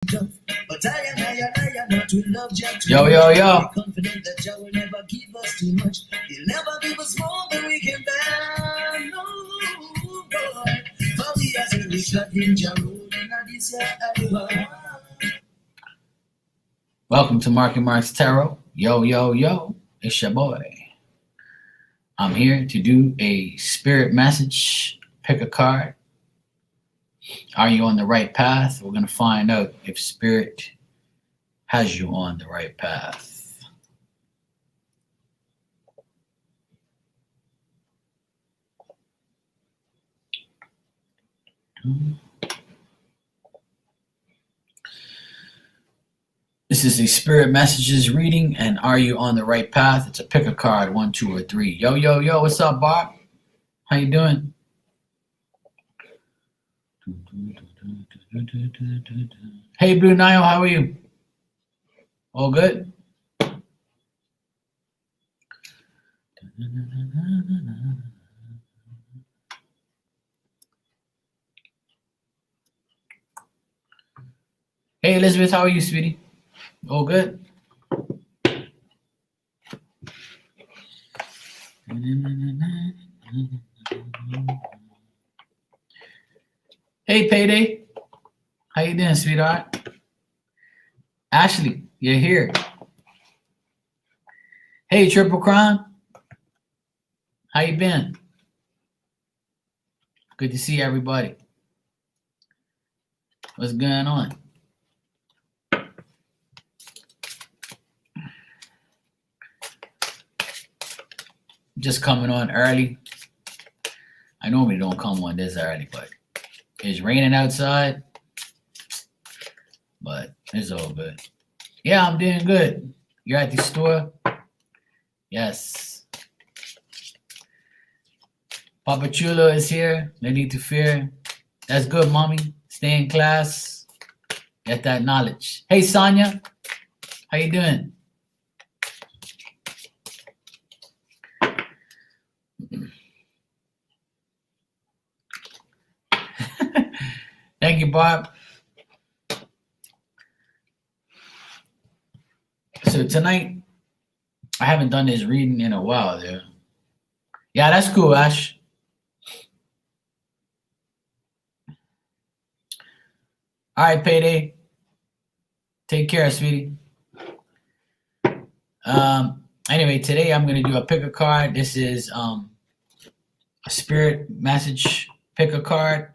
But I am not with love, Jack. Yo. Confident that Jah will never give us too much. He'll never give us more than we can bear. No, boy. For we as a rich lad in Jah road in this year. Welcome to Marky Mark's Tarot. Yo. It's your boy. I'm here to do a spirit message. Pick a card. Are you on the right path? We're going to find out if spirit has you on the right path. This is a spirit messages reading, and are you on the right path? It's a pick a card, 1, 2, or 3. Yo, what's up, Bob? How you doing? Hey, Blue Nile, how are you? All good? Hey, Elizabeth, how are you, sweetie? All good? Hey, Payday. How you doing, sweetheart? Ashley, you're here. Hey, Triple Crown. How you been? Good to see everybody. What's going on? Just coming on early. I normally don't come on this early, but it's raining outside. But it's all good. Yeah, I'm doing good. You're at the store? Yes. Papa Chulo is here. No need to fear. That's good, mommy. Stay in class. Get that knowledge. Hey, Sonia. How you doing? Thank you, Bob. So tonight, I haven't done this reading in a while there. Yeah, that's cool, Ash. All right, Payday. Take care, sweetie. Anyway, today I'm going to do a pick a card. This is a spirit message pick a card.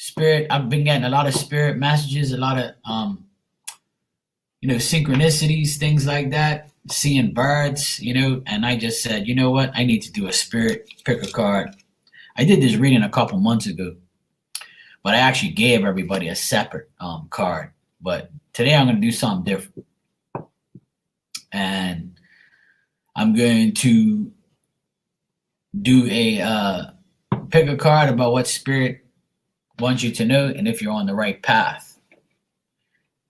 Spirit, I've been getting a lot of spirit messages, a lot of synchronicities, things like that, seeing birds, and I just said, you know what, I need to do a spirit pick a card. I did this reading a couple months ago, but I actually gave everybody a separate card. But today I'm going to do something different. And I'm going to do a pick a card about what spirit wants you to know and if you're on the right path,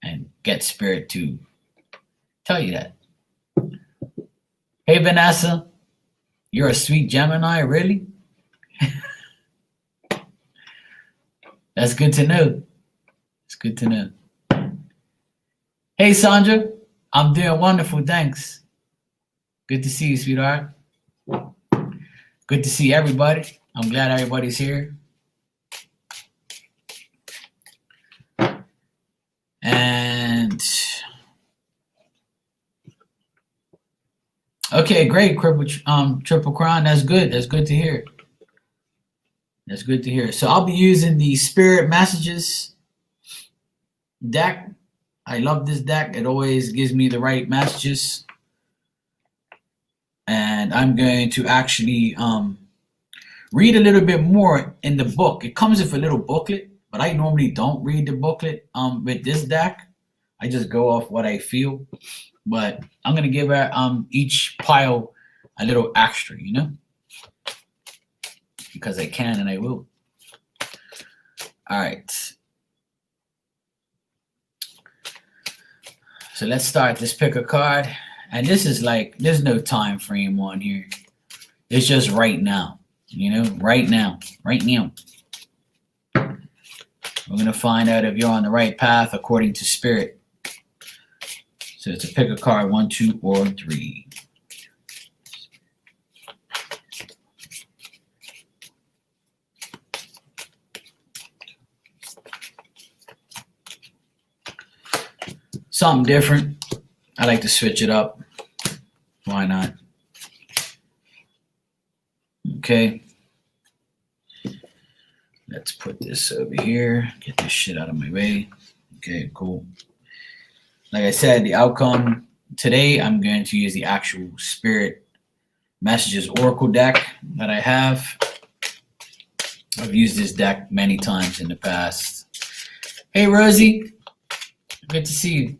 and get spirit to tell you that. Hey, Vanessa, you're a sweet Gemini, really? That's good to know. It's good to know. Hey, Sandra, I'm doing wonderful, thanks. Good to see you, sweetheart. Good to see everybody. I'm glad everybody's here. And okay, great, Triple Crown. That's good. That's good to hear. That's good to hear. So I'll be using the Spirit Messages deck. I love this deck. It always gives me the right messages. And I'm going to actually read a little bit more in the book. It comes with a little booklet, but I normally don't read the booklet with this deck. I just go off what I feel. But I'm going to give each pile a little extra, because I can and I will. All right. So let's start this pick a card. And this is like, there's no time frame on here. It's just right now, right now. We're going to find out if you're on the right path according to Spirit. So it's a pick a card, 1, 2, or 3. Something different. I like to switch it up. Why not? Okay. Let's put this over here. Get this shit out of my way. Okay, cool. Like I said, the outcome today, I'm going to use the actual Spirit Messages Oracle deck that I have. I've used this deck many times in the past. Hey, Rosie. Good to see you.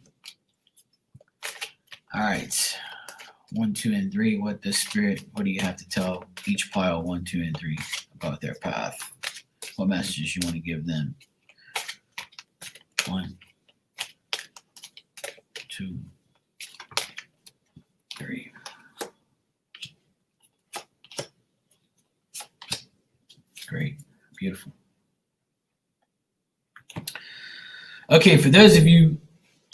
All right. 1, 2, and 3. What do you have to tell each pile 1, 2, and 3 about their path? What messages you want to give them? 1, 2, 3. Great. Beautiful. Okay, for those of you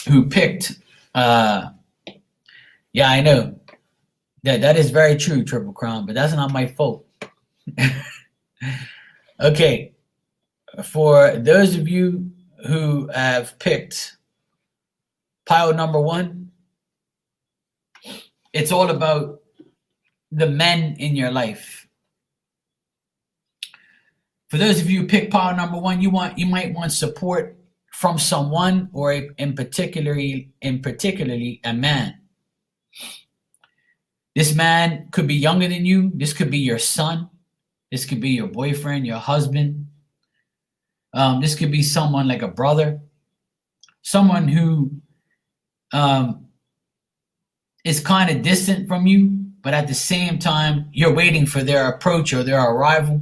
who picked, yeah, I know that is very true, Triple Crown, but that's not my fault. Okay, for those of you who have picked pile number 1, it's all about the men in your life. For those of you who pick pile number 1, you might want support from someone, or in particularly a man. This man could be younger than you. This could be your son. This could be your boyfriend, your husband. This could be someone like a brother, someone who is kind of distant from you, but at the same time, you're waiting for their approach or their arrival.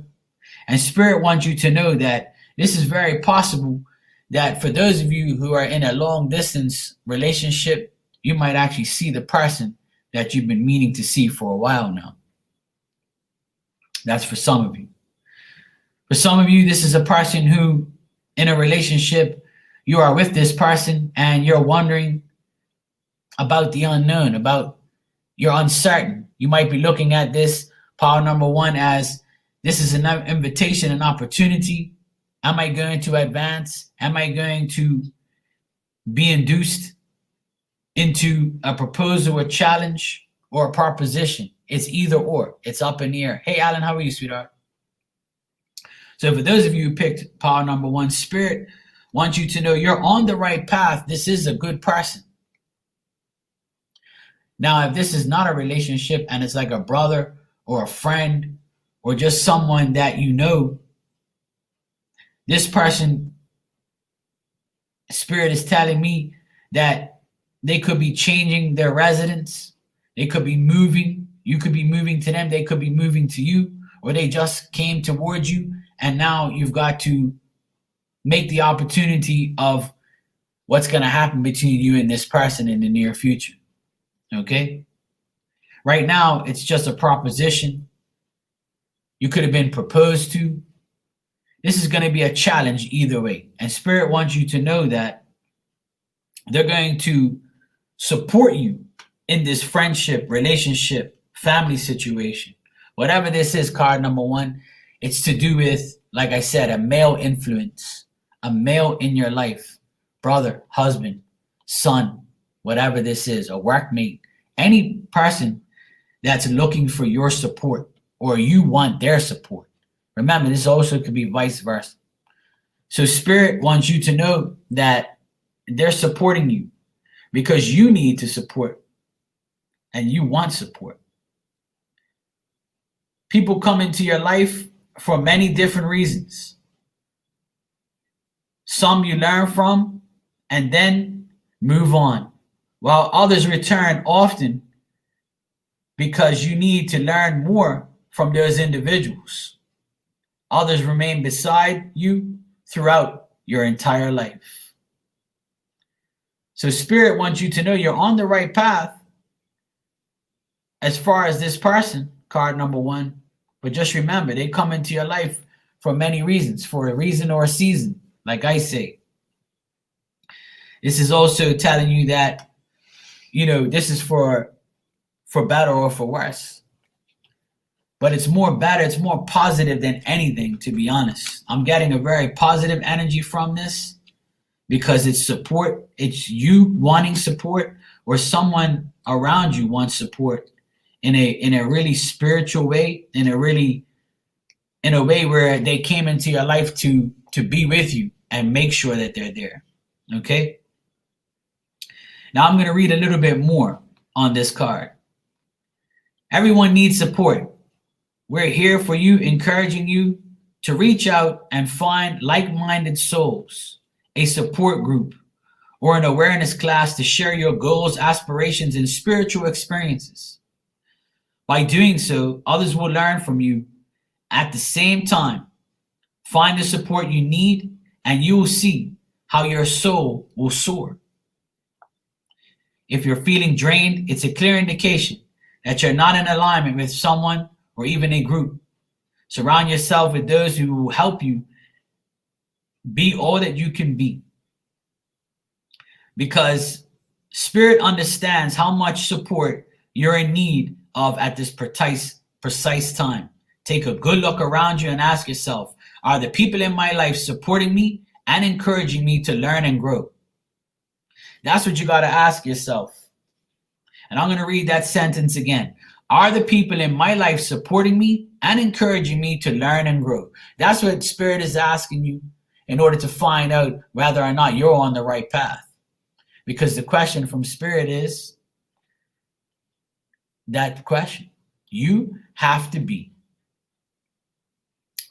And Spirit wants you to know that this is very possible that for those of you who are in a long distance relationship, you might actually see the person that you've been meaning to see for a while now. That's for some of you. For some of you, this is a person who, in a relationship, you are with this person and you're wondering about the unknown, you're uncertain. You might be looking at this pile number 1 as this is an invitation, an opportunity. Am I going to advance? Am I going to be induced into a proposal, a challenge, or a proposition? It's either or. It's up in the air. Hey, Alan, how are you, sweetheart? So for those of you who picked pile number 1, Spirit wants you to know you're on the right path. This is a good person. Now, if this is not a relationship and it's like a brother or a friend or just someone that you know, this person, Spirit is telling me that they could be changing their residence. They could be moving. You could be moving to them. They could be moving to you, or they just came towards you. And now you've got to make the opportunity of what's going to happen between you and this person in the near future. Okay? Right now, it's just a proposition. You could have been proposed to. This is going to be a challenge either way. And Spirit wants you to know that they're going to support you in this friendship, relationship, family situation. Whatever this is, card number 1, it's to do with, like I said, a male influence, a male in your life, brother, husband, son, whatever this is, a workmate, any person that's looking for your support or you want their support. Remember, this also could be vice versa. So Spirit wants you to know that they're supporting you because you need to support and you want support. People come into your life for many different reasons. Some you learn from and then move on, while others return often because you need to learn more from those individuals. Others remain beside you throughout your entire life. So Spirit wants you to know you're on the right path as far as this person, card number 1. But just remember, they come into your life for many reasons, for a reason or a season. like I say. This is also telling you that, this is for better or for worse. But it's more better, it's more positive than anything, to be honest. I'm getting a very positive energy from this because it's support. It's you wanting support, or someone around you wants support in a really spiritual way, in a way where they came into your life to be with you and make sure that they're there. Okay? Now I'm going to read a little bit more on this card. Everyone needs support. We're here for you, encouraging you to reach out and find like-minded souls, a support group, or an awareness class to share your goals, aspirations, and spiritual experiences. By doing so, others will learn from you. At the same time, find the support you need, and you will see how your soul will soar. If you're feeling drained, it's a clear indication that you're not in alignment with someone or even a group. Surround yourself with those who will help you be all that you can be. Because Spirit understands how much support you're in need of at this precise time. Take a good look around you and ask yourself, are the people in my life supporting me and encouraging me to learn and grow? That's what you got to ask yourself. And I'm going to read that sentence again. Are the people in my life supporting me and encouraging me to learn and grow? That's what Spirit is asking you in order to find out whether or not you're on the right path. Because the question from Spirit is that question. You have to be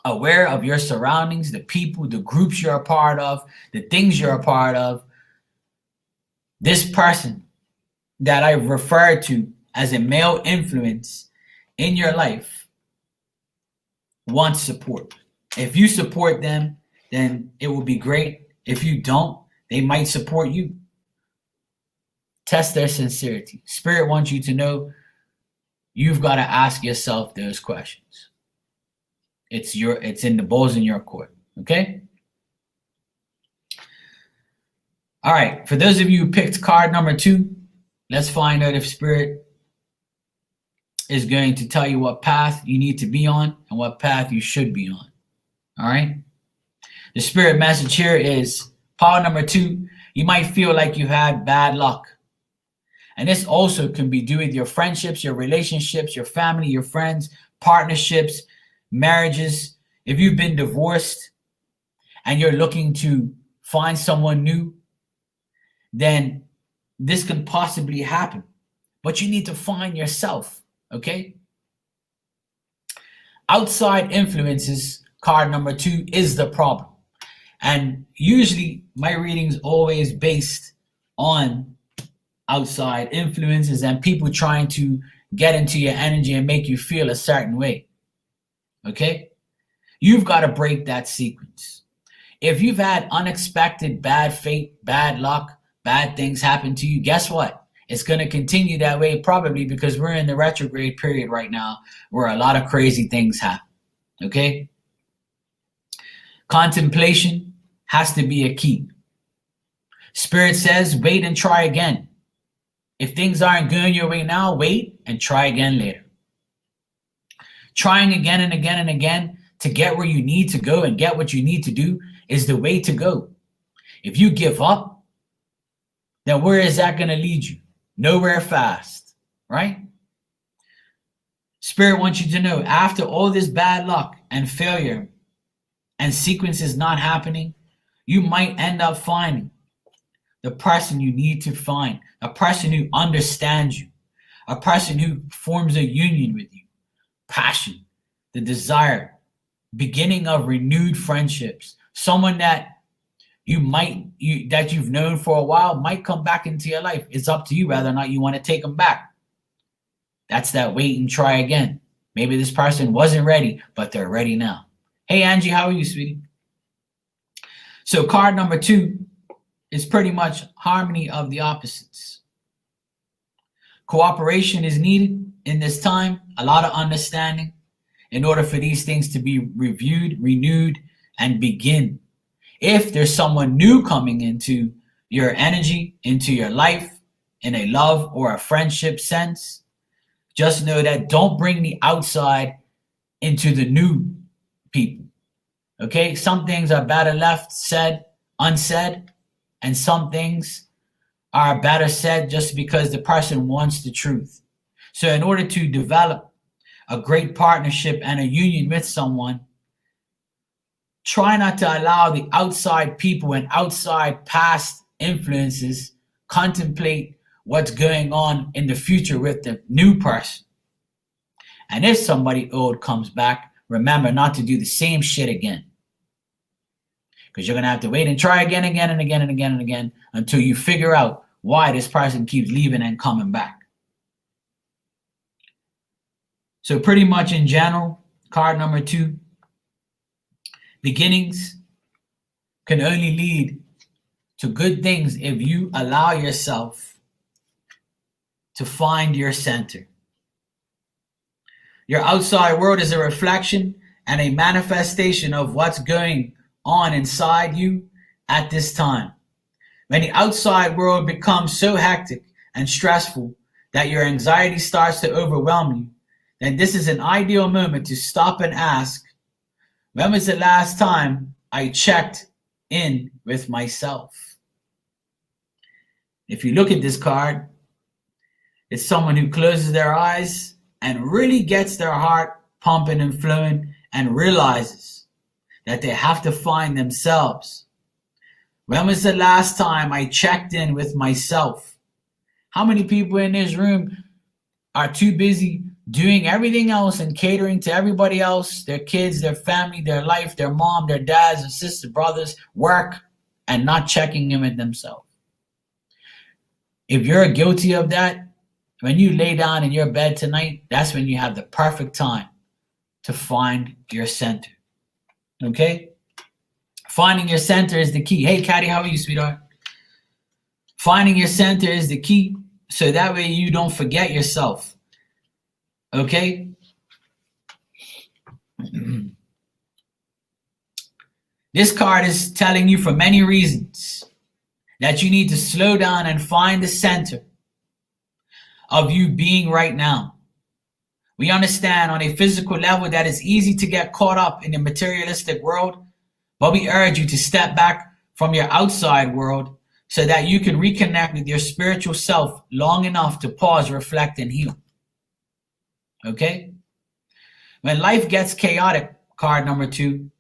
aware of your surroundings, the people, the groups you're a part of, the things you're a part of. This person that I referred to as a male influence in your life wants support. If you support them, then it will be great. If you don't, they might support you. Test their sincerity. Spirit wants you to know you've got to ask yourself those questions. It's in the balls in your court. Okay? All right. For those of you who picked card number 2, let's find out if Spirit is going to tell you what path you need to be on and what path you should be on. All right? The Spirit message here is power number 2. You might feel like you had bad luck. And this also can be due with your friendships, your relationships, your family, your friends, partnerships, marriages. If you've been divorced and you're looking to find someone new, then this can possibly happen. But you need to find yourself, okay? Outside influences, card number 2, is the problem. And usually my reading's always based on outside influences and people trying to get into your energy and make you feel a certain way. Okay? You've got to break that sequence. If you've had unexpected bad fate, bad luck, bad things happen to you, guess what? It's going to continue that way, probably because we're in the retrograde period right now where a lot of crazy things happen. Okay? Contemplation has to be a key. Spirit says, wait and try again. If things aren't going your way now, wait and try again later. Trying again and again and again to get where you need to go and get what you need to do is the way to go. If you give up, then where is that going to lead you? Nowhere fast, right? Spirit wants you to know, after all this bad luck and failure and sequences not happening, you might end up finding the person you need to find, a person who understands you, a person who forms a union with you, passion, the desire, beginning of renewed friendships, someone that that you've known for a while might come back into your life. It's up to you whether or not you want to take them back. That's that wait and try again. Maybe this person wasn't ready, but they're ready now. Hey, Angie, how are you, sweetie? So card number 2 is pretty much harmony of the opposites. Cooperation is needed in this time, a lot of understanding in order for these things to be reviewed, renewed, and begin. If there's someone new coming into your energy, into your life, in a love or a friendship sense, just know that don't bring the outside into the new people. Okay? Some things are better left said, unsaid, and some things are better said just because the person wants the truth. So in order to develop a great partnership and a union with someone, try not to allow the outside people and outside past influences contemplate what's going on in the future with the new person. And if somebody old comes back, remember not to do the same shit again. Because you're going to have to wait and try again and again until you figure out why this person keeps leaving and coming back. So pretty much in general, card number 2, beginnings can only lead to good things if you allow yourself to find your center. Your outside world is a reflection and a manifestation of what's going on inside you at this time. When the outside world becomes so hectic and stressful that your anxiety starts to overwhelm you, then this is an ideal moment to stop and ask, when was the last time I checked in with myself? If you look at this card, it's someone who closes their eyes and really gets their heart pumping and flowing and realizes that they have to find themselves. When was the last time I checked in with myself? How many people in this room are too busy doing everything else and catering to everybody else, their kids, their family, their life, their mom, their dads, their sisters, brothers, work, and not checking in with themselves? If you're guilty of that, when you lay down in your bed tonight, that's when you have the perfect time to find your center. Okay? Finding your center is the key. Hey, Caddy, how are you, sweetheart? Finding your center is the key, so that way you don't forget yourself. Okay? This card is telling you for many reasons that you need to slow down and find the center of you being right now. We understand on a physical level that it's easy to get caught up in the materialistic world, but we urge you to step back from your outside world so that you can reconnect with your spiritual self long enough to pause, reflect, and heal. Okay? When life gets chaotic, card number 2,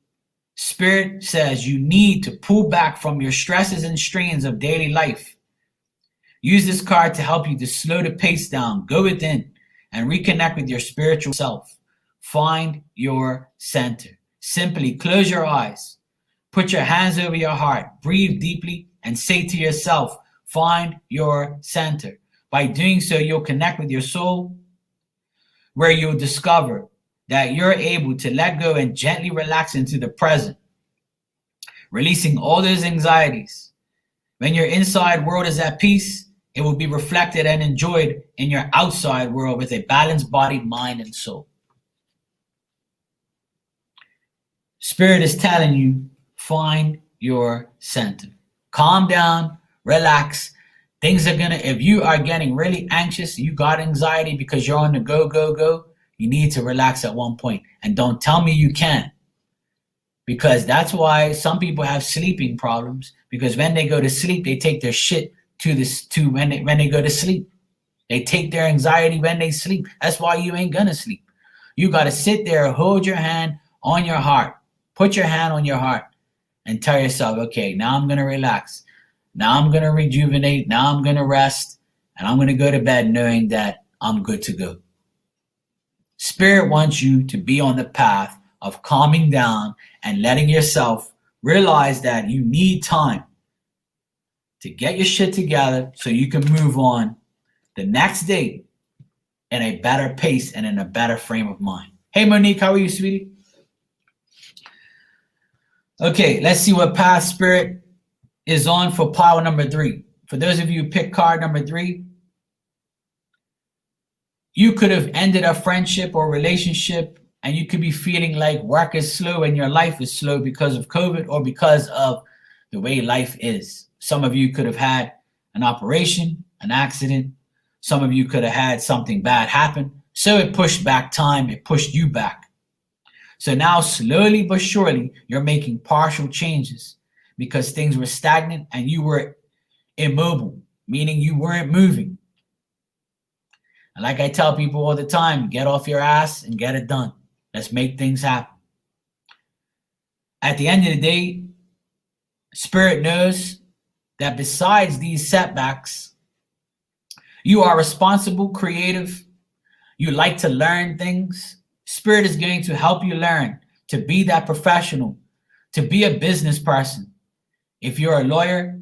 Spirit says you need to pull back from your stresses and strains of daily life. Use this card to help you to slow the pace down, go within, and reconnect with your spiritual self. Find your center. Simply close your eyes, put your hands over your heart, breathe deeply, and say to yourself, find your center. By doing so, you'll connect with your soul, where you'll discover that you're able to let go and gently relax into the present, releasing all those anxieties. When your inside world is at peace, it will be reflected and enjoyed in your outside world with a balanced body, mind, and soul. Spirit is telling you, find your center. Calm down, relax. Things are gonna, if you are getting really anxious, you got anxiety because you're on the go, go, go, you need to relax at one point. And don't tell me you can't. Because that's why some people have sleeping problems, because when they go to sleep, they take their shit when they go to sleep. They take their anxiety when they sleep. That's why you ain't gonna sleep. You gotta sit there, hold your hand on your heart. Put your hand on your heart and tell yourself, okay, now I'm gonna relax. Now I'm gonna rejuvenate. Now I'm gonna rest. And I'm gonna go to bed knowing that I'm good to go. Spirit wants you to be on the path of calming down and letting yourself realize that you need time to get your shit together so you can move on the next day in a better pace and in a better frame of mind. Hey, Monique, how are you, sweetie? Okay, let's see what path Spirit is on for pile number 3. For those of you who pick card number 3, you could have ended a friendship or relationship, and you could be feeling like work is slow and your life is slow because of COVID or because of the way life is. Some of you could have had an operation, an accident. Some of you could have had something bad happen. So it pushed back time. It pushed you back. So now slowly but surely, you're making partial changes because things were stagnant and you were immobile, meaning you weren't moving. And like I tell people all the time, get off your ass and get it done. Let's make things happen. At the end of the day, Spirit knows that besides these setbacks, you are responsible, creative, you like to learn things. Spirit is going to help you learn to be that professional, to be a business person. If you're a lawyer,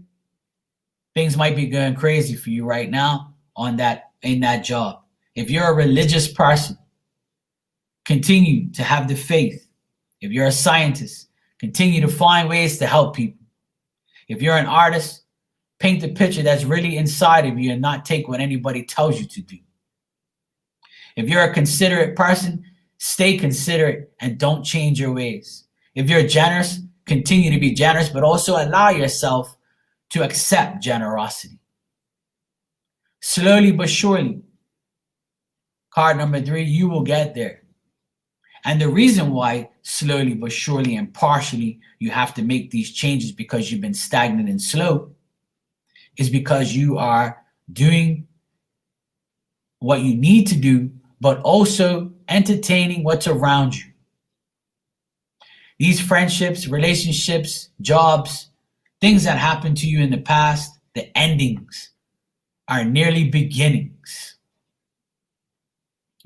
things might be going crazy for you right now in that job. If you're a religious person, continue to have the faith. If you're a scientist, continue to find ways to help people. If you're an artist, paint the picture that's really inside of you and not take what anybody tells you to do. If you're a considerate person, stay considerate and don't change your ways. If you're generous, continue to be generous, but also allow yourself to accept generosity. Slowly but surely, card number 3, you will get there. And the reason why slowly but surely and partially you have to make these changes because you've been stagnant and slow is because you are doing what you need to do, but also entertaining what's around you. These friendships, relationships, jobs, things that happened to you in the past, the endings are nearly beginnings.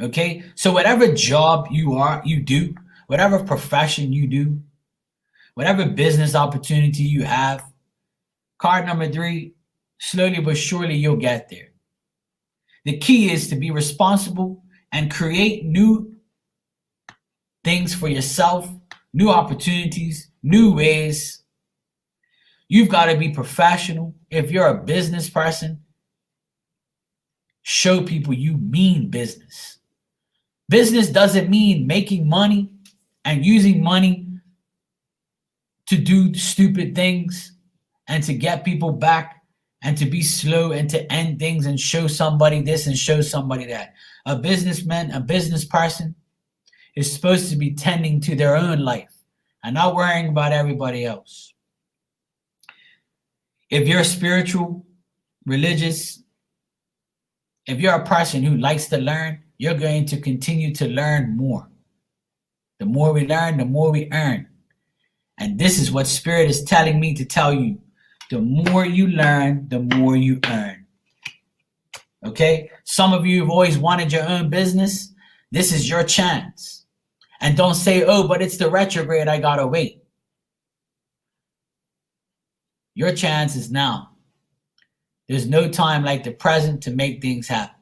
Okay, so whatever job you do, whatever profession you do, whatever business opportunity you have, card number 3, slowly but surely you'll get there. The key is to be responsible and create new things for yourself, new opportunities, new ways. You've got to be professional. If you're a business person, show people you mean business. Business doesn't mean making money and using money to do stupid things and to get people back and to be slow and to end things and show somebody this and show somebody that. A businessman, a business person is supposed to be tending to their own life and not worrying about everybody else. If you're spiritual, religious, if you're a person who likes to learn, you're going to continue to learn more. The more we learn, the more we earn. And this is what Spirit is telling me to tell you. The more you learn, the more you earn. Okay? Some of you have always wanted your own business. This is your chance. And don't say, oh, but it's the retrograde, I gotta wait. Your chance is now. There's no time like the present to make things happen.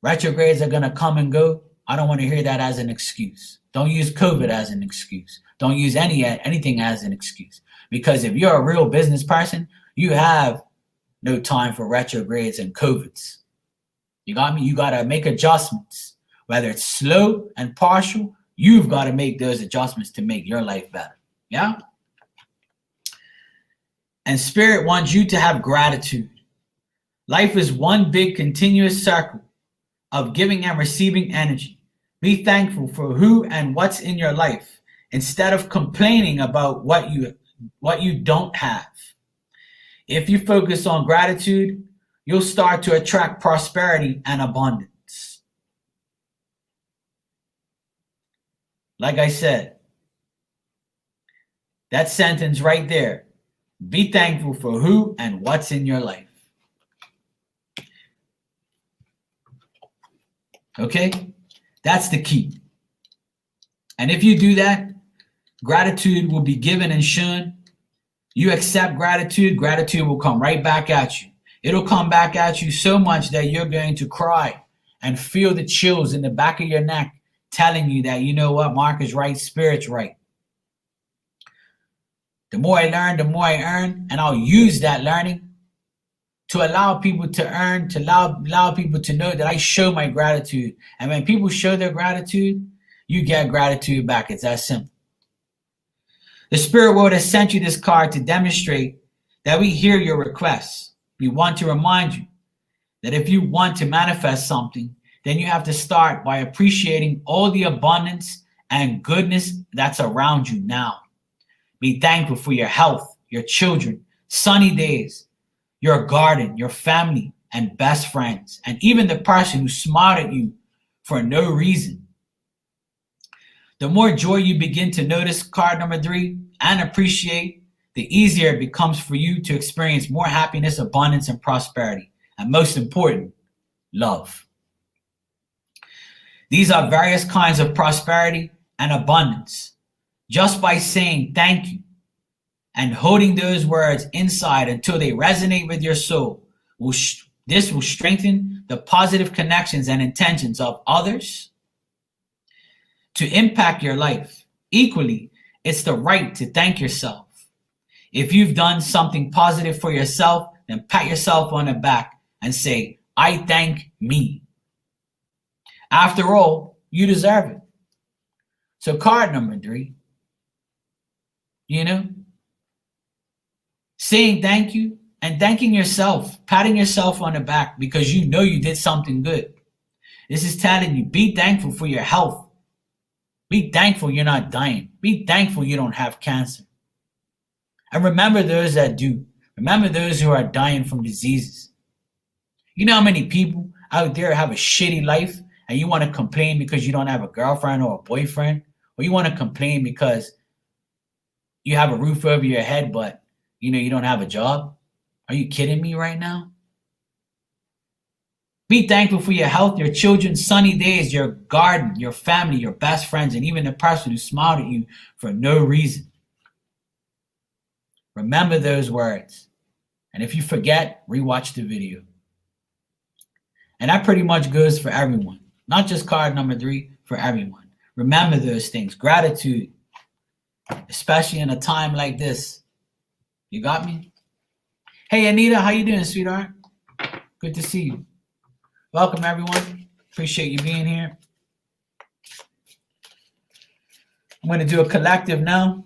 Retrogrades are gonna come and go. I don't want to hear that as an excuse. Don't use COVID as an excuse. Don't use anything as an excuse. Because if you're a real business person, you have no time for retrogrades and COVIDs. You got me? You got to make adjustments. Whether it's slow and partial, you've got to make those adjustments to make your life better. Yeah? And Spirit wants you to have gratitude. Life is one big continuous circle of giving and receiving energy. Be thankful for who and what's in your life instead of complaining about what you don't have. If you focus on gratitude, you'll start to attract prosperity and abundance. Like I said, that sentence right there, be thankful for who and what's in your life. Okay? That's the key. And if you do that, gratitude will be given and shown. You accept gratitude, gratitude will come right back at you. It'll come back at you so much that you're going to cry and feel the chills in the back of your neck telling you that, you know what, Mark is right, Spirit's right. The more I learn, the more I earn, and I'll use that learning to allow people to earn, to allow people to know that I show my gratitude. And when people show their gratitude, you get gratitude back. It's that simple. The spirit world has sent you this card to demonstrate that we hear your requests. We want to remind you that if you want to manifest something, then you have to start by appreciating all the abundance and goodness that's around you now. Be thankful for your health, your children, sunny days, your garden, your family, and best friends, and even the person who smiled at you for no reason. The more joy you begin to notice, card number 3, and appreciate, the easier it becomes for you to experience more happiness, abundance, and prosperity. And most important, love. These are various kinds of prosperity and abundance. Just by saying thank you and holding those words inside until they resonate with your soul, this will strengthen the positive connections and intentions of others to impact your life. Equally, it's the right to thank yourself. If you've done something positive for yourself, then pat yourself on the back and say, I thank me. After all, you deserve it. So card number 3, saying thank you and thanking yourself, patting yourself on the back because you know you did something good. This is telling you, be thankful for your health. Be thankful you're not dying. Be thankful you don't have cancer. And remember those that do. Remember those who are dying from diseases. You know how many people out there have a shitty life and you want to complain because you don't have a girlfriend or a boyfriend? Or you want to complain because you have a roof over your head, but you don't have a job? Are you kidding me right now? Be thankful for your health, your children, sunny days, your garden, your family, your best friends, and even the person who smiled at you for no reason. Remember those words. And if you forget, rewatch the video. And that pretty much goes for everyone. Not just card number 3, for everyone. Remember those things. Gratitude, especially in a time like this. You got me? Hey, Anita, how you doing, sweetheart? Good to see you. Welcome, everyone. Appreciate you being here. I'm going to do a collective now.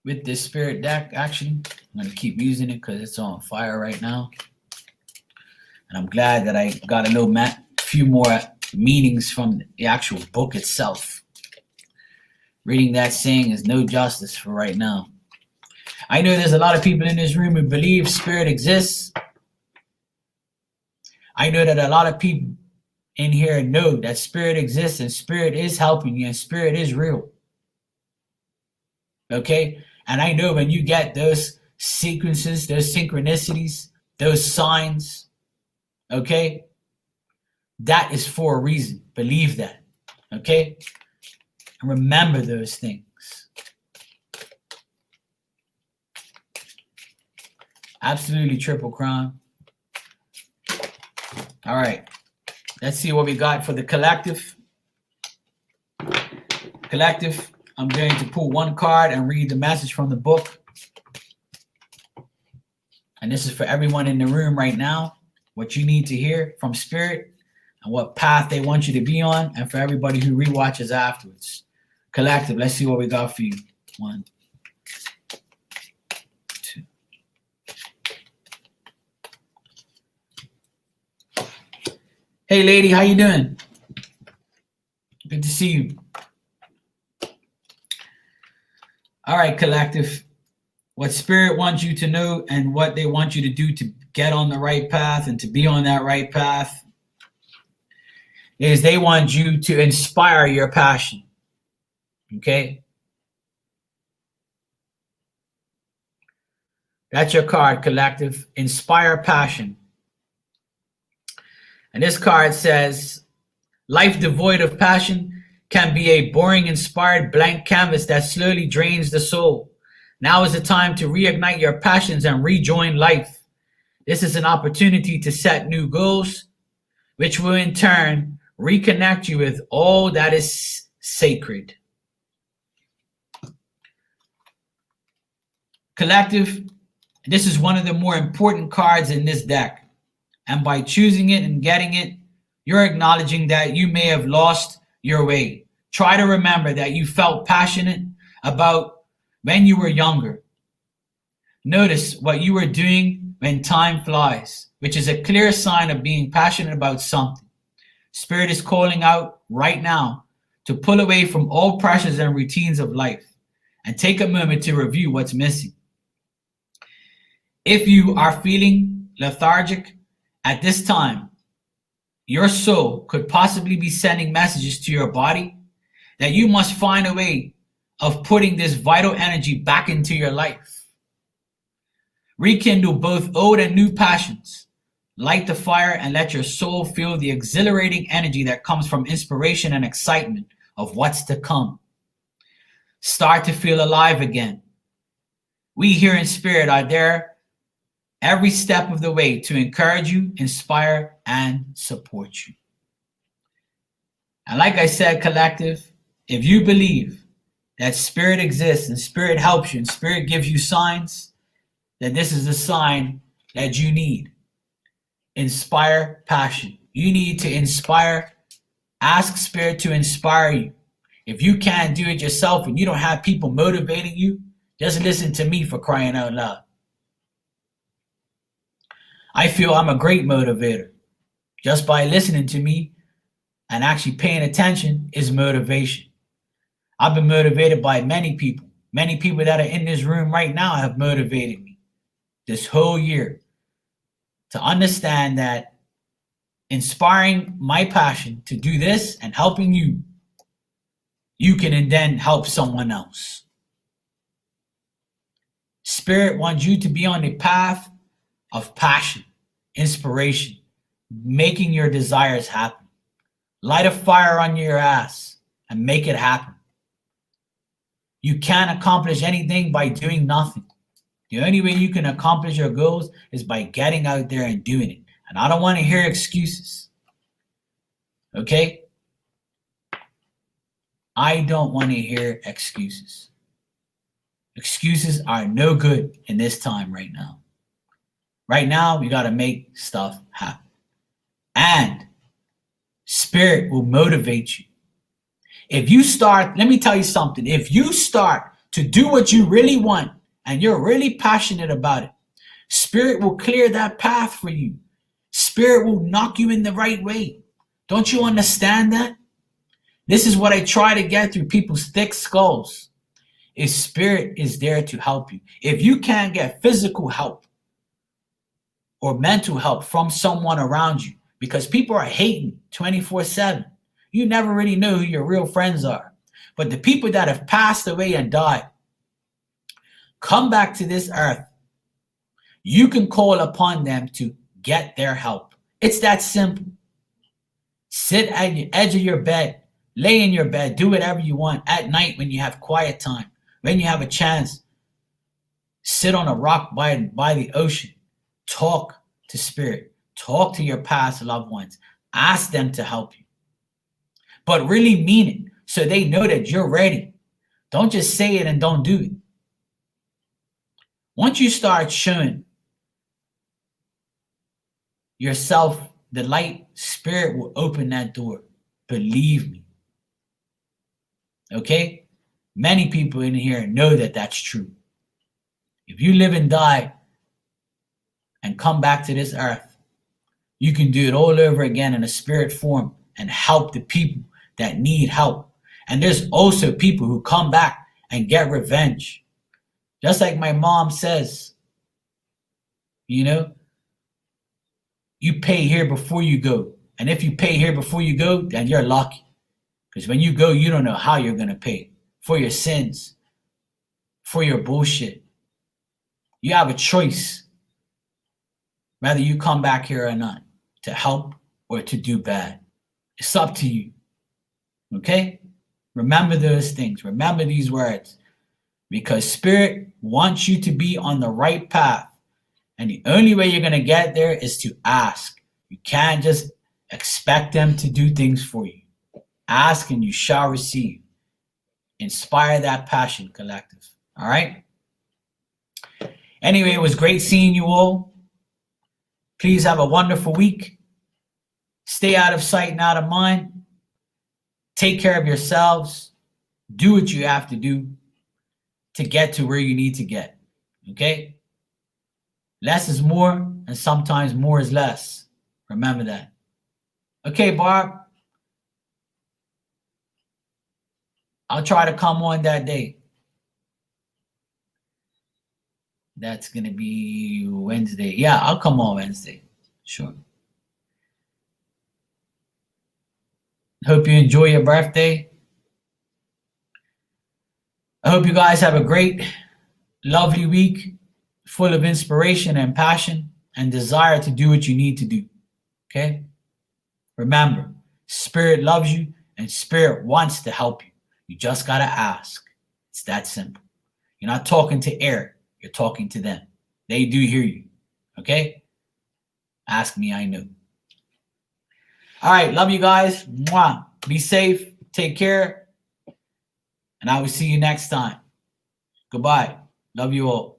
With this spirit deck, actually. I'm going to keep using it because it's on fire right now. And I'm glad that I got a few more meanings from the actual book itself. Reading that saying is no justice for right now. I know there's a lot of people in this room who believe spirit exists. I know that a lot of people in here know that spirit exists and spirit is helping you and spirit is real. Okay? And I know when you get those sequences, those synchronicities, those signs, okay? That is for a reason. Believe that. Okay? And remember those things. Absolutely triple crown. All right. Let's see what we got for the collective. Collective, I'm going to pull one card and read the message from the book. And this is for everyone in the room right now. What you need to hear from spirit and what path they want you to be on. And for everybody who rewatches afterwards. Collective, let's see what we got for you. 1, 2. Hey, lady, how you doing? Good to see you. All right, collective. What spirit wants you to know and what they want you to do to get on the right path and to be on that right path is they want you to inspire your passion. Okay? That's your card, collective. Inspire passion. And this card says, life devoid of passion can be a boring, inspired blank canvas that slowly drains the soul. Now is the time to reignite your passions and rejoin life. This is an opportunity to set new goals, which will in turn reconnect you with all that is sacred. Collective, this is one of the more important cards in this deck. And by choosing it and getting it, you're acknowledging that you may have lost your way. Try to remember that you felt passionate about when you were younger. Notice what you were doing when time flies, which is a clear sign of being passionate about something. Spirit is calling out right now to pull away from all pressures and routines of life and take a moment to review what's missing. If you are feeling lethargic at this time, your soul could possibly be sending messages to your body that you must find a way of putting this vital energy back into your life. Rekindle both old and new passions. Light the fire and let your soul feel the exhilarating energy that comes from inspiration and excitement of what's to come. Start to feel alive again. We here in Spirit are there every step of the way to encourage you, inspire, and support you. And like I said, collective, if you believe that Spirit exists and Spirit helps you and Spirit gives you signs, then this is a sign that you need. Inspire passion. You need to inspire. Ask Spirit to inspire you. If you can't do it yourself and you don't have people motivating you, just listen to me, for crying out loud. I feel I'm a great motivator. Just by listening to me and actually paying attention is motivation. I've been motivated by many people. Many people that are in this room right now have motivated me this whole year to understand that inspiring my passion to do this and helping you, you can then help someone else. Spirit wants you to be on the path of passion, inspiration, making your desires happen. Light a fire on your ass and make it happen. You can't accomplish anything by doing nothing. The only way you can accomplish your goals is by getting out there and doing it. And I don't want to hear excuses. Okay? I don't want to hear excuses. Excuses are no good in this time right now. Right now, you got to make stuff happen. And Spirit will motivate you. If you start, let me tell you something. If you start to do what you really want and you're really passionate about it, Spirit will clear that path for you. Spirit will knock you in the right way. Don't you understand that? This is what I try to get through people's thick skulls. Is Spirit is there to help you. If you can't get physical help or mental help from someone around you, because people are hating 24/7, you never really know who your real friends are. But the people that have passed away and died, come back to this earth, you can call upon them to get their help. It's that simple. Sit at the edge of your bed, lay in your bed, do whatever you want at night when you have quiet time, when you have a chance. Sit on a rock by the ocean. Talk to Spirit. Talk to your past loved ones. Ask them to help you. But really mean it so they know that you're ready. Don't just say it and don't do it. Once you start showing yourself the light, Spirit will open that door. Believe me. Okay? Many people in here know that that's true. If you live and die and come back to this earth, you can do it all over again in a spirit form and help the people that need help. And there's also people who come back and get revenge. Just like my mom says, you know, you pay here before you go. And if you pay here before you go, then you're lucky. Because when you go, you don't know how you're going to pay for your sins, for your bullshit. You have a choice whether you come back here or not, to help or to do bad. It's up to you. Okay? Remember those things. Remember these words. Because Spirit wants you to be on the right path. And the only way you're going to get there is to ask. You can't just expect them to do things for you. Ask and you shall receive. Inspire that passion, collective. All right? Anyway, it was great seeing you all. Please have a wonderful week. Stay out of sight and out of mind. Take care of yourselves. Do what you have to do to get to where you need to get. Okay? Less is more, and sometimes more is less. Remember that. Okay, Barb. I'll try to come on that day. That's going to be Wednesday. Yeah, I'll come on Wednesday. Sure. Hope you enjoy your birthday. I hope you guys have a great, lovely week full of inspiration and passion and desire to do what you need to do. Okay? Remember, Spirit loves you and Spirit wants to help you. You just got to ask. It's that simple. You're not talking to air. You're talking to them. They do hear you. Okay? Ask me, I know. All right. Love you guys. Mwah. Be safe. Take care. And I will see you next time. Goodbye. Love you all.